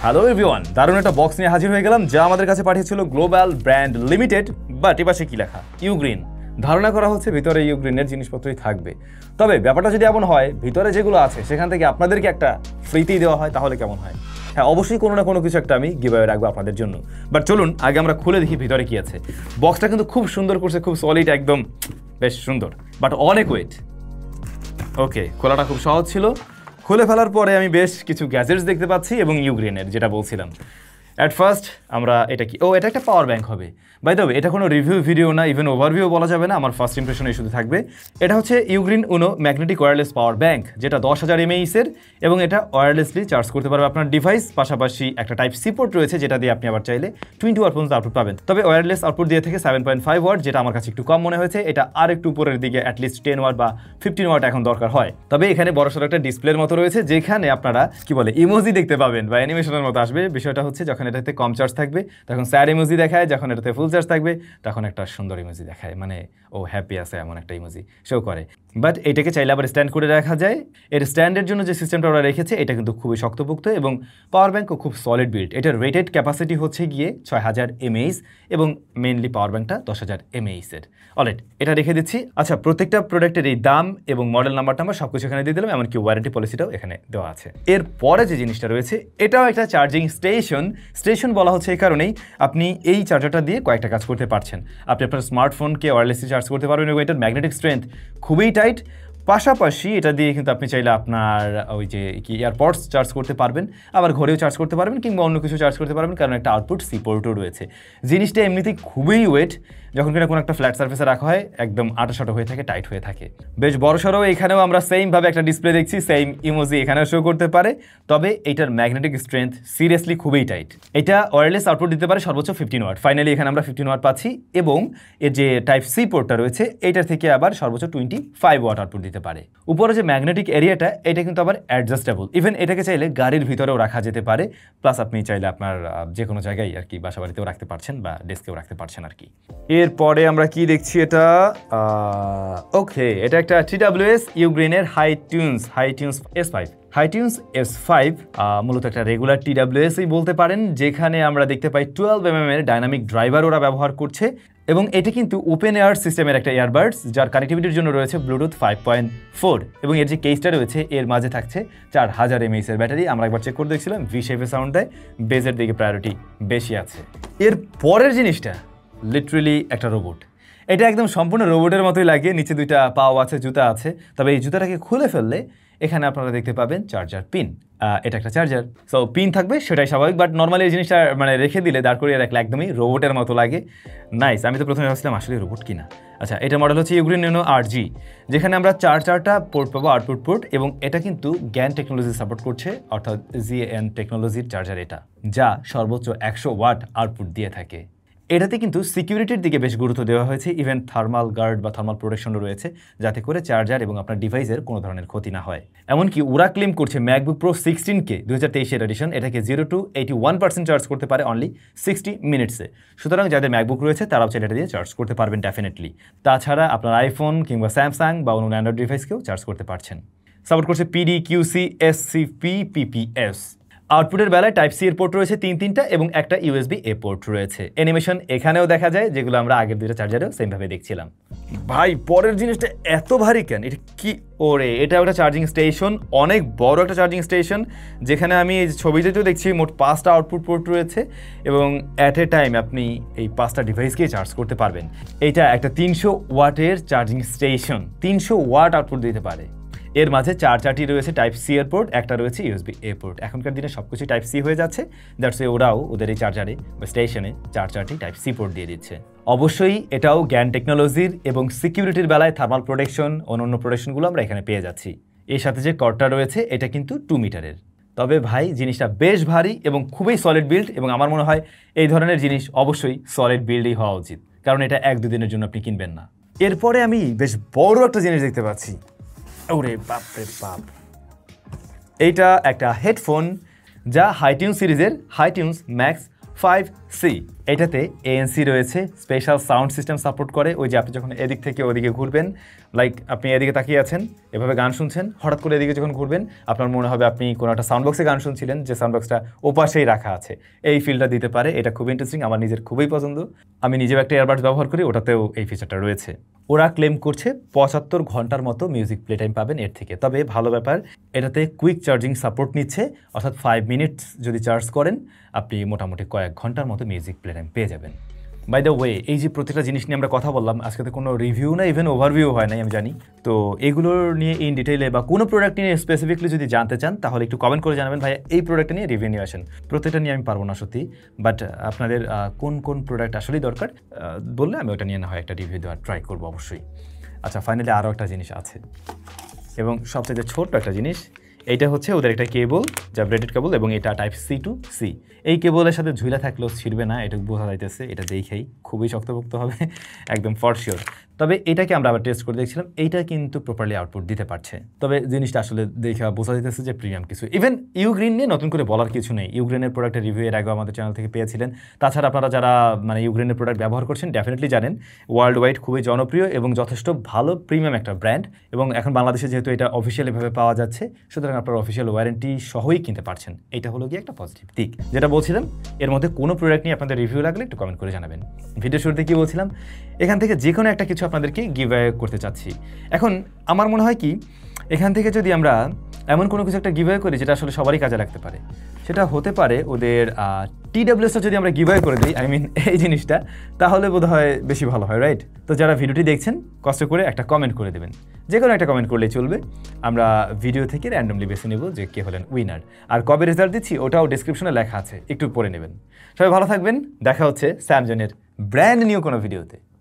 Hello everyone, দারুণ একটা box নিয়ে হাজির হয়ে গেলাম যা আমাদের কাছে পাঠিয়েছিল গ্লোবাল ব্র্যান্ড লিমিটেড। বাট এপাশে কি লেখা? ইউগ্রিন। ধারণা করা হচ্ছে ভিতরে ইউগ্রিনের জিনিসপত্রই থাকবে। তবে ব্যাপারটা যদি এমন হয় ভিতরে যেগুলো আছে সেখান থেকে আপনাদেরকে একটা ফ্রিতেই দেওয়া হয় তাহলে কেমন হয়? হ্যাঁ, অবশ্যই কোনো না কোনো কিছু একটা আমি গিভঅ্যাওয়ে রাখবো আপনাদের জন্য। বাট চলুন আগে আমরা খুলে দেখি ভিতরে কি আছে। বক্সটা কিন্তু খুব সুন্দর করছে, খুব সলিড, একদম বেশ সুন্দর, বাট অনেক ওয়েট। ওকে, খোলাটা খুব সহজ ছিল। খুলে ফেলার পরে আমি বেশ কিছু গ্যাজেটস দেখতে পাচ্ছি এবং ইউগ্রিনের যেটা বলছিলাম। অ্যাট ফার্স্ট আমরা এটা কি, এটা একটা পাওয়ার ব্যাংক হবে। বাই দ্য ওয়ে, এটা কোনো রিভিউ ভিডিও না, ইভেন ওভারভিউ বলা যাবে না, আমার ফার্স্ট ইমপ্রেশনে শুধু থাকবে। এটা হচ্ছে ইউগ্রিন উনো ম্যাগনেটিক ওয়্যারলেস পাওয়ার ব্যাংক, যেটা 10,000 mAh-এর এবং এটা ওয়্যারলেসলি চার্জ করতে পারবে আপনার ডিভাইস। পাশাপাশি একটা টাইপ সি পোর্ট রয়েছে যেটা দিয়ে আপনি আবার চাইলে 20 ওয়াট পর্যন্ত আউটপুট পাবেন। তবে ওয়্যারলেস আউটপুট দিয়ে থেকে 7.5 ওয়াট, যেটা আমার কাছে একটু কম মনে হয়েছে। এটা আর একটু উপরের দিকে অ্যাটলিস্ট 10 ওয়াট বা 15 ওয়াট এখন দরকার হয়। তবে এখানে বড়সড় একটা ডিসপ্লের মতো রয়েছে যেখানে আপনারা কি বলে ইমোজি দেখতে পাবেন বা অ্যানিমেশনের মতো আসবে। বিষয়টা হচ্ছে যখন এটাতে কম চার্জ থাকবে তখন স্যাড ইমোজি দেখায়, যখন এটাতে ফুল চার্জ থাকবে তখন একটা সুন্দর ইমোজি দেখায়, মানে ও হ্যাপি আছে এমন একটা ইমোজি শো করে। বাট এটাকে চাইলে আবার স্ট্যান্ড করে রাখা যায়। এর স্ট্যান্ডের জন্য যে সিস্টেমটা ওরা রেখেছে এটা কিন্তু খুবই শক্তপোক্ত এবং পাওয়ার ব্যাংকও খুব সলিড বিল্ড। এটার রেটেড ক্যাপাসিটি হচ্ছে গিয়ে 6000 mAh এবং মেইনলি পাওয়ার ব্যাংকটা 10,000 mAh-এর। অলরাইট, এটা রেখে দিচ্ছি। আচ্ছা, প্রত্যেকটা প্রোডাক্টের এই দাম এবং মডেল নাম্বারটা আমরা সব কিছু এখানে দিয়ে দিলাম, এমনকি ওয়ারেন্টি পলিসিটাও এখানে দেওয়া আছে। এরপরে যে জিনিসটা রয়েছে এটাও একটা চার্জিং স্টেশন বলা হচ্ছে এই কারণেই আপনি এই চার্জারটা দিয়ে কয়েকটা কাজ করতে পারছেন। আপনি আপনার স্মার্টফোনকে ওয়্যারলেসলি চার্জ করতে পারবেন এবং এটার ম্যাগনেটিক স্ট্রেংথ খুবই টাইট। পাশাপাশি এটা দিয়ে কিন্তু আপনি চাইলে আপনার ওই যে কি এয়ারপডস চার্জ করতে পারবেন, আবার ঘরেও চার্জ করতে পারবেন কিংবা অন্য কিছু চার্জ করতে পারবেন, কারণ একটা আউটপুট সি পোর্টও রয়েছে। জিনিসটা এমনিতেই খুবই ওয়েট, যখন কিনা কোনো একটা ফ্ল্যাট সার্ফেসে রাখা হয় একদম আটাশাটো হয়ে থাকে, টাইট হয়ে থাকে। বেশ বড়সড় এখানেও আমরা সেমভাবে একটা ডিসপ্লে দেখছি, সেম ইমোজি এখানেও শো করতে পারে। তবে এটার ম্যাগনেটিক স্ট্রেংথ সিরিয়াসলি খুবই টাইট। এটা ওয়্যারলেস আউটপুট দিতে পারে সর্বোচ্চ 15 ওয়াট। ফাইনালি এখানে আমরা 15 ওয়াট পাচ্ছি এবং এর যে টাইপ সি পোর্টটা রয়েছে এটার থেকে আবার সর্বোচ্চ 25 ওয়াট আউটপুট দিতে পারে। উপরে যে ম্যাগনেটিক এরিয়াটা এটা কিন্তু আবার অ্যাডজাস্টেবল, ইভেন এটাকে চাইলে গাড়ির ভিতরেও রাখা যেতে পারে। প্লাস আপনি চাইলে আপনার যে কোনো জায়গায় আর কি বাসা বাড়িতেও রাখতে পারছেন বা ডেস্কেও রাখতে পারছেন আর কি। এরপরে আমরা কি দেখছি, এটা ওকে, এটা একটা TWS ইউগ্রিনের হাইটিউনস S5 হাইটিউনস S5 মূলত একটা রেগুলার TWS-ই বলতে পারেন, যেখানে আমরা দেখতে পাই 12mm এর ডাইনামিক ড্রাইভার ওরা ব্যবহার করছে এবং এটি কিন্তু ওপেন এয়ার সিস্টেমের একটা ইয়ারবাডস যার কানেক্টিভিটির জন্য রয়েছে ব্লুটুথ 5.4 এবং এর যে কেসটা রয়েছে এর মাঝে থাকছে 4000 mAh-এর ব্যাটারি। আমরা একবার চেক করে দেখছিলাম, ভি শেপে সাউন্ড দেয়, বেজের দিকে প্রায়োরিটি বেশি আছে। এর পরের জিনিসটা লিটারেলি একটা রোবট। এটা একদম সম্পূর্ণ রোবটের মতোই লাগে, নিচে দুইটা পাও আছে, জুতা আছে। তবে এই জুতাটাকে খুলে ফেললে এখানে আপনারা দেখতে পাবেন চার্জার পিন। এটা একটা চার্জার, সো পিন থাকবে সেটাই স্বাভাবিক, বাট নর্মালি এই জিনিসটা মানে রেখে দিলে দাঁড় করিয়ে রাখলে একদমই রোবটের মতো লাগে। নাইস, আমি তো প্রথমে ভাবছিলাম আসলে রোবট কিনা। আচ্ছা, এটা মডেল হচ্ছে ইউগ্রিন ইউনো RG, যেখানে আমরা চারটা পোর্ট পাবো, আউটপুট পোর্ট, এবং এটা কিন্তু গ্যান টেকনোলজি সাপোর্ট করছে, অর্থাৎ GAN টেকনোলজির চার্জার এটা, যা সর্বোচ্চ 100 ওয়াট আউটপুট দিয়ে থাকে। এটাতে কিন্তু সিকিউরিটির দিকে বেশ গুরুত্ব দেওয়া হয়েছে, ইভেন থার্মাল গার্ড বা থার্মাল প্রোটেকশনও রয়েছে, যাতে করে চার্জার এবং আপনার ডিভাইসের কোনো ধরনের ক্ষতি না হয়। এমনকি ওরা ক্লেম করছে ম্যাকবুক প্রো 16K 2023 এডিশন এটাকে 0 to 81% চার্জ করতে পারে অনলি 60 মিনিটসে। সুতরাং যাদের ম্যাকবুক রয়েছে তারাও চাইলে এটা দিয়ে চার্জ করতে পারবেন ডেফিনেটলি। তাছাড়া আপনার আইফোন কিংবা স্যামসাং বা অন্য অ্যান্ড্রয়েড ডিভাইসকেও চার্জ করতে পারছেন। সাপোর্ট করছে PD, QC, SCP, PPS। আউটপুটের বেলায় টাইপ সি এর পোর্ট রয়েছে তিনটা এবং একটা USB-A পোর্ট রয়েছে। অ্যানিমেশন এখানেও দেখা যায়, যেগুলো আমরা আগের দুটো চার্জারেও সেমভাবে দেখছিলাম। ভাই, পরের জিনিসটা এত ভারী কেন? এটা কি? ওরে, এটা একটা চার্জিং স্টেশন, অনেক বড় একটা চার্জিং স্টেশন, যেখানে আমি এই ছবিতেও দেখছি মোট 5টা আউটপুট পোর্ট রয়েছে এবং অ্যাট এ টাইম আপনি এই 5টা ডিভাইসকেই চার্জ করতে পারবেন। এটা একটা 300 ওয়াটের চার্জিং স্টেশন, 300 ওয়াট আউটপুট দিতে পারে। এর মাঝে চারটি রয়েছে টাইপ সি এর পোর্ট, একটা রয়েছে USB-A পোর্ট। এখনকার দিনে সবকিছু টাইপ সি হয়ে যাচ্ছে, দ্যাটস ওরাও ওদের এই চার্জারে বা স্টেশনে চারটি টাইপ সি পোর্ট দিয়ে দিচ্ছে। অবশ্যই এটাও গ্যান টেকনোলজির এবং সিকিউরিটির বেলায় থার্মাল প্রোটেকশন, অন্যান্য প্রোটেকশনগুলো আমরা এখানে পেয়ে যাচ্ছি। এর সাথে যে কর্ডটা রয়েছে এটা কিন্তু 2 মিটারের। তবে ভাই, জিনিসটা বেশ ভারী এবং খুবই সলিড বিল্ড, এবং আমার মনে হয় এই ধরনের জিনিস অবশ্যই সলিড বিল্ডই হওয়া উচিত, কারণ এটা 1-2 দিনের জন্য আপনি কিনবেন না। এরপরে আমি বেশ বড় একটা জিনিস দেখতে পাচ্ছি। ওরে বাপ রে বাপ, এইটা একটা হেডফোন যা হাইটিউন সিরিজের হাইটিউনস ম্যাক্স 5C। এটাতে ANC রয়েছে, স্পেশাল সাউন্ড সিস্টেম সাপোর্ট করে। ওই যে আপনি যখন এদিক থেকে ওদিকে ঘুরবেন, লাইক আপনি এদিকে তাকিয়ে আছেন, এভাবে গান শুনছেন, হঠাৎ করে এদিকে যখন ঘুরবেন আপনার মনে হবে আপনি কোনো একটা সাউন্ড বক্সে গান শুনছিলেন, যে সাউন্ড বক্সটা ওপাশেই রাখা আছে। এই ফিলটা দিতে পারে, এটা খুব ইন্টারেস্টিং, আমার নিজের খুবই পছন্দ। আমি নিজেও একটা ইয়ারবাডস ব্যবহার করি, ওটাতেও এই ফিচারটা রয়েছে। ওরা ক্লেম করছে 75 ঘন্টার মতো মিউজিক প্লে টাইম পাবেন এর থেকে। তবে ভালো ব্যাপার, এটাতে কুইক চার্জিং সাপোর্ট নিচ্ছে, অর্থাৎ 5 মিনিটস যদি চার্জ করেন আপনি মোটামুটি কয়েক ঘন্টার মতো মিউজিক প্লে টাইম পেয়ে যাবেন। বাই দ্য ওয়ে, এই যে প্রতিটা জিনিস নিয়ে আমরা কথা বললাম, আজকে তো কোনো রিভিউ না, ইভেন ওভারভিউ হয় নাই আমি জানি। তো এগুলোর নিয়ে ইন ডিটেইলে বা কোনো প্রোডাক্ট নিয়ে স্পেসিফিকলি যদি জানতে চান তাহলে একটু কমেন্ট করে জানাবেন, ভাই এই প্রোডাক্টটা নিয়ে রিভিউ নিয়ে আসেন। প্রত্যেকটা নিয়ে আমি পারবো না সত্যি, বাট আপনাদের কোন কোন প্রোডাক্ট আসলেই দরকার বললে আমি ওটা নিয়ে না হয় একটা রিভিউ দেওয়ার ট্রাই করবো অবশ্যই। আচ্ছা, ফাইনালি আরও একটা জিনিস আছে, এবং সবচেয়ে ছোট্ট একটা জিনিস, এইটা হচ্ছে ওদের একটা কেবল, যা ব্রেডেড কেবল, এবং এটা Type-C to C। এই কেবলের সাথে ঝুলা থাকলেও ছিঁড়বে না, এটা বোঝা যাইতেছে। এটা দেখেই খুবই শক্তপোক্ত হবে একদম ফর শিওর। তবে এটাকে আমরা আবার টেস্ট করে দেখছিলাম, এইটা কিন্তু প্রপারলি আউটপুট দিতে পারছে। তবে জিনিসটা আসলে দেখে বোঝা যাইতেছে যে প্রিমিয়াম কিছু। ইভেন ইউগ্রিন নিয়ে নতুন করে বলার কিছু নেই, ইউগ্রিনের প্রোডাক্টের রিভিউ এর আগে আমাদের চ্যানেল থেকে পেয়েছিলেন। তাছাড়া আপনারা যারা মানে ইউগ্রিনের প্রোডাক্ট ব্যবহার করছেন ডেফিনেটলি জানেন, ওয়ার্ল্ড ওয়াইড খুবই জনপ্রিয় এবং যথেষ্ট ভালো প্রিমিয়াম একটা ব্র্যান্ড। এবং এখন বাংলাদেশে যেহেতু এটা অফিসিয়ালিভাবে পাওয়া যাচ্ছে, সুতরাং আপনারা অফিসিয়াল ওয়ারেন্টি সহই কিনতে পারছেন। এটা হলো গিয়ে একটা পজিটিভ দিক। যেটা বলছিলাম, এর মধ্যে কোনো প্রোডাক্ট নিয়ে আপনাদের রিভিউ লাগলে একটু কমেন্ট করে জানাবেন। ভিডিও শুরুতে কি বলছিলাম, এখান থেকে যে কোনো একটা কিছু আপনাদেরকে গিভ অ্যাওয়ে করতে চাচ্ছি। এখন আমার মনে হয় কি, এখান থেকে যদি আমরা এমন কোনো কিছু একটা গিভ অ্যাওয়ে করি যেটা আসলে সবারই কাজে লাগতে পারে, সেটা হতে পারে ওদের TWSটা যদি আমরা গিভ অ্যাওয়ে করে দিই, আই মিন এই জিনিসটা, তাহলে বোধহয় বেশি ভালো হয়, রাইট? তো যারা ভিডিওটি দেখছেন কষ্ট করে একটা কমেন্ট করে দেবেন, যে কোনো একটা কমেন্ট করলেই চলবে। আমরা ভিডিও থেকে র্যান্ডমলি বেছে নেব যে কে হলেন উইনার। আর কবে রেজাল্ট দিচ্ছি ওটাও ডেসক্রিপশনে লেখা আছে, একটু পড়ে নেবেন। সবাই ভালো থাকবেন, দেখা হচ্ছে স্যামসাংয়ের ব্র্যান্ড নিউ কোনো ভিডিওতে।